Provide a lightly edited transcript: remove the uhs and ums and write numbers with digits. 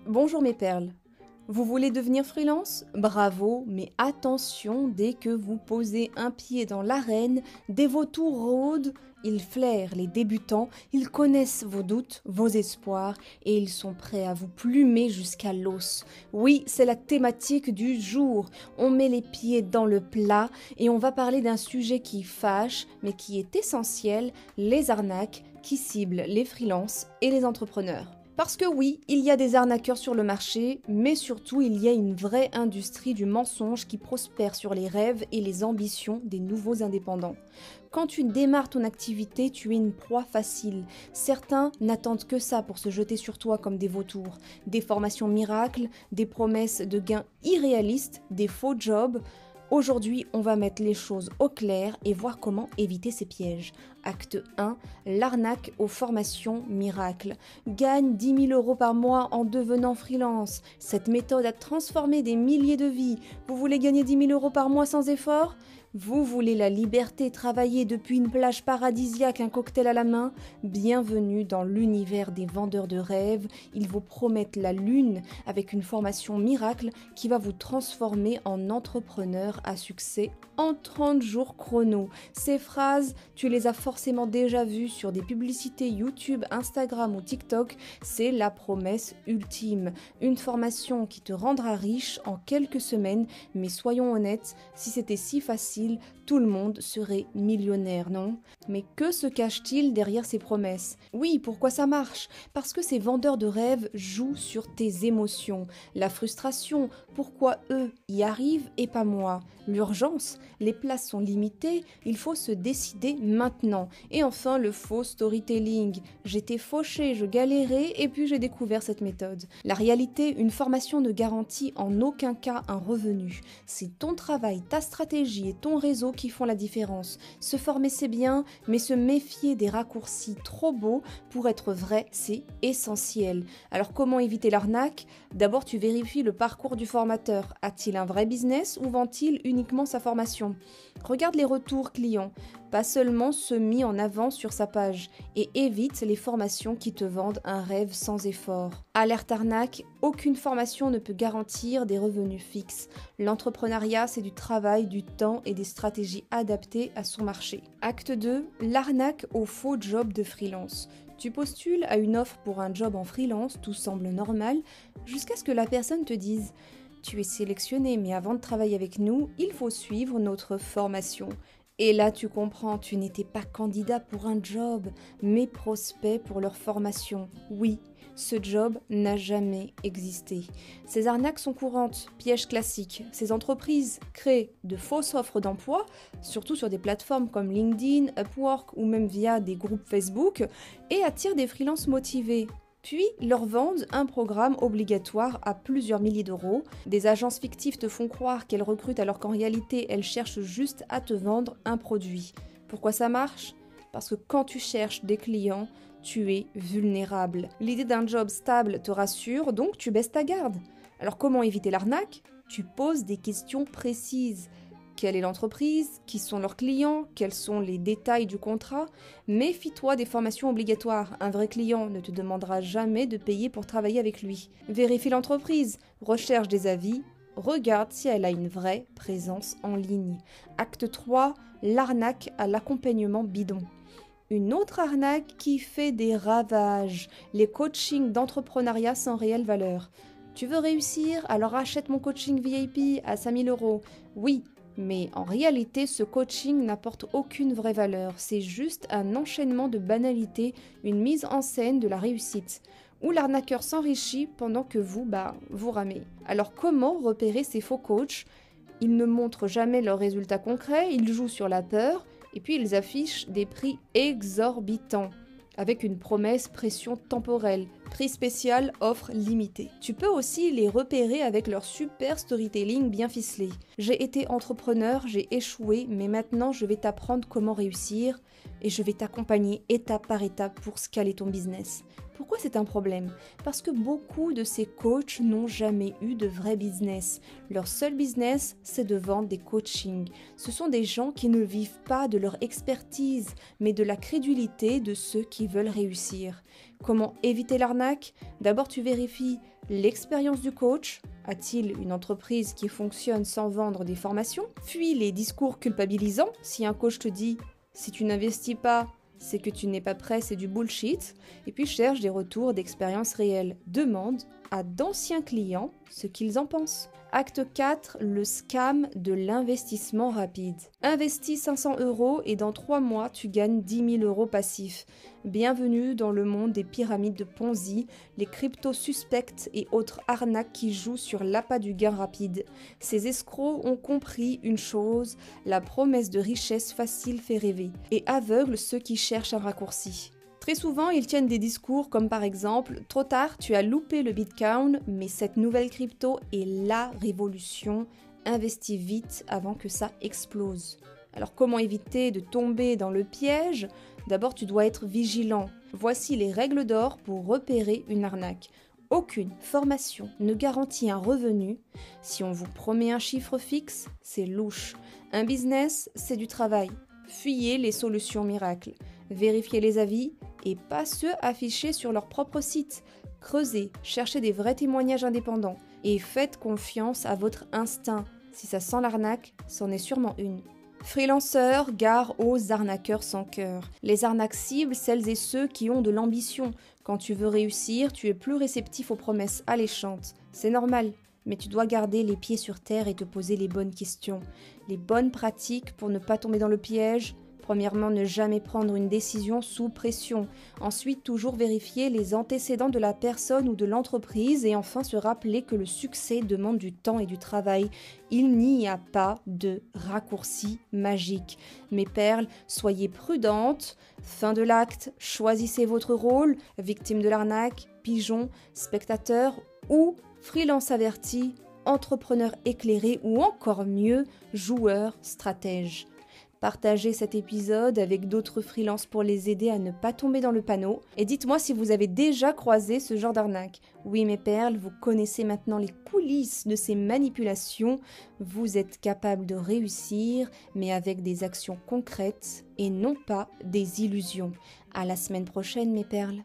Bonjour mes perles. Vous voulez devenir freelance? Bravo, mais attention, dès que vous posez un pied dans l'arène, des vautours rôdent, ils flairent les débutants, ils connaissent vos doutes, vos espoirs, et ils sont prêts à vous plumer jusqu'à l'os. Oui, c'est la thématique du jour. On met les pieds dans le plat et on va parler d'un sujet qui fâche, mais qui est essentiel, les arnaques qui ciblent les freelances et les entrepreneurs. Parce que oui, il y a des arnaqueurs sur le marché, mais surtout il y a une vraie industrie du mensonge qui prospère sur les rêves et les ambitions des nouveaux indépendants. Quand tu démarres ton activité, tu es une proie facile. Certains n'attendent que ça pour se jeter sur toi comme des vautours. Des formations miracles, des promesses de gains irréalistes, des faux jobs. Aujourd'hui, on va mettre les choses au clair et voir comment éviter ces pièges. Acte 1, l'arnaque aux formations miracles. Gagne 10 000 € par mois en devenant freelance. Cette méthode a transformé des milliers de vies. Vous voulez gagner 10 000 € par mois sans effort ? Vous voulez la liberté, travailler depuis une plage paradisiaque, un cocktail à la main? Bienvenue dans l'univers des vendeurs de rêves. Ils vous promettent la lune avec une formation miracle qui va vous transformer en entrepreneur à succès en 30 jours chrono. Ces phrases, tu les as forcément déjà vues sur des publicités YouTube, Instagram ou TikTok. C'est la promesse ultime. Une formation qui te rendra riche en quelques semaines. Mais soyons honnêtes, si c'était si facile, tout le monde serait millionnaire, non? Mais que se cache-t-il derrière ces promesses? Oui, pourquoi ça marche? Parce que ces vendeurs de rêves jouent sur tes émotions. La frustration, pourquoi eux y arrivent et pas moi? L'urgence, les places sont limitées, il faut se décider maintenant. Et enfin, le faux storytelling. J'étais fauchée, je galérais et puis j'ai découvert cette méthode. La réalité, une formation ne garantit en aucun cas un revenu. C'est ton travail, ta stratégie et ton réseau qui font la différence. Se former c'est bien, mais se méfier des raccourcis trop beaux pour être vrai, c'est essentiel. Alors comment éviter l'arnaque? D'abord tu vérifies le parcours du formateur. A-t-il un vrai business ou vend-il uniquement sa formation? Regarde les retours clients, pas seulement ceux mis en avant sur sa page, et évite les formations qui te vendent un rêve sans effort. Alerte arnaque, aucune formation ne peut garantir des revenus fixes. L'entrepreneuriat, c'est du travail, du temps et des stratégies adaptées à son marché. Acte 2, l'arnaque au faux job de freelance. Tu postules à une offre pour un job en freelance, tout semble normal, jusqu'à ce que la personne te dise « Tu es sélectionné, mais avant de travailler avec nous, il faut suivre notre formation. » Et là, tu comprends, tu n'étais pas candidat pour un job, mais prospect pour leur formation. Oui, ce job n'a jamais existé. Ces arnaques sont courantes, pièges classiques. Ces entreprises créent de fausses offres d'emploi, surtout sur des plateformes comme LinkedIn, Upwork ou même via des groupes Facebook, et attirent des freelances motivés. Puis, leur vendent un programme obligatoire à plusieurs milliers d'euros. Des agences fictives te font croire qu'elles recrutent alors qu'en réalité, elles cherchent juste à te vendre un produit. Pourquoi ça marche? Parce que quand tu cherches des clients, tu es vulnérable. L'idée d'un job stable te rassure, donc tu baisses ta garde. Alors comment éviter l'arnaque? Tu poses des questions précises. Quelle est l'entreprise? Qui sont leurs clients? Quels sont les détails du contrat? Méfie-toi des formations obligatoires. Un vrai client ne te demandera jamais de payer pour travailler avec lui. Vérifie l'entreprise. Recherche des avis. Regarde si elle a une vraie présence en ligne. Acte 3, l'arnaque à l'accompagnement bidon. Une autre arnaque qui fait des ravages. Les coachings d'entrepreneuriat sans réelle valeur. Tu veux réussir? Alors achète mon coaching VIP à 5 000 €. Oui. Mais en réalité, ce coaching n'apporte aucune vraie valeur. C'est juste un enchaînement de banalités, une mise en scène de la réussite, où l'arnaqueur s'enrichit pendant que vous ramez. Alors comment repérer ces faux coachs? Ils ne montrent jamais leurs résultats concrets, ils jouent sur la peur, et puis ils affichent des prix exorbitants, avec une promesse pression temporelle, prix spécial, offre limitée. Tu peux aussi les repérer avec leur super storytelling bien ficelé. J'ai été entrepreneur, j'ai échoué, mais maintenant je vais t'apprendre comment réussir et je vais t'accompagner étape par étape pour scaler ton business. Pourquoi c'est un problème? Parce que beaucoup de ces coachs n'ont jamais eu de vrai business. Leur seul business, c'est de vendre des coachings. Ce sont des gens qui ne vivent pas de leur expertise, mais de la crédulité de ceux qui veulent réussir. Comment éviter l'arnaque? D'abord, tu vérifies l'expérience du coach. A-t-il une entreprise qui fonctionne sans vendre des formations? Fuis les discours culpabilisants. Si un coach te dit « si tu n'investis pas, c'est que tu n'es pas prêt, c'est du bullshit ». Et puis cherche des retours d'expérience réelle. Demande à d'anciens clients ce qu'ils en pensent. Acte 4, le scam de l'investissement rapide. Investis 500 € et dans 3 mois, tu gagnes 10 000 € passifs. Bienvenue dans le monde des pyramides de Ponzi, les cryptos suspects et autres arnaques qui jouent sur l'appât du gain rapide. Ces escrocs ont compris une chose, la promesse de richesse facile fait rêver et aveugle ceux qui cherchent un raccourci. Très souvent, ils tiennent des discours comme par exemple « Trop tard, tu as loupé le Bitcoin, mais cette nouvelle crypto est la révolution. Investis vite avant que ça explose. » Alors comment éviter de tomber dans le piège? D'abord, tu dois être vigilant. Voici les règles d'or pour repérer une arnaque. Aucune formation ne garantit un revenu. Si on vous promet un chiffre fixe, c'est louche. Un business, c'est du travail. Fuyez les solutions miracles. Vérifiez les avis et pas ceux affichés sur leur propre site. Creusez, cherchez des vrais témoignages indépendants et faites confiance à votre instinct. Si ça sent l'arnaque, c'en est sûrement une. Freelanceurs, gare aux arnaqueurs sans cœur. Les arnaques ciblent celles et ceux qui ont de l'ambition. Quand tu veux réussir, tu es plus réceptif aux promesses alléchantes. C'est normal, mais tu dois garder les pieds sur terre et te poser les bonnes questions. Les bonnes pratiques pour ne pas tomber dans le piège. Premièrement, ne jamais prendre une décision sous pression. Ensuite, toujours vérifier les antécédents de la personne ou de l'entreprise. Et enfin, se rappeler que le succès demande du temps et du travail. Il n'y a pas de raccourci magique. Mes perles, soyez prudentes. Fin de l'acte, choisissez votre rôle, victime de l'arnaque, pigeon, spectateur ou freelance averti, entrepreneur éclairé ou encore mieux, joueur stratège. Partagez cet épisode avec d'autres freelances pour les aider à ne pas tomber dans le panneau. Et dites-moi si vous avez déjà croisé ce genre d'arnaque. Oui, mes perles, vous connaissez maintenant les coulisses de ces manipulations. Vous êtes capable de réussir, mais avec des actions concrètes et non pas des illusions. À la semaine prochaine, mes perles.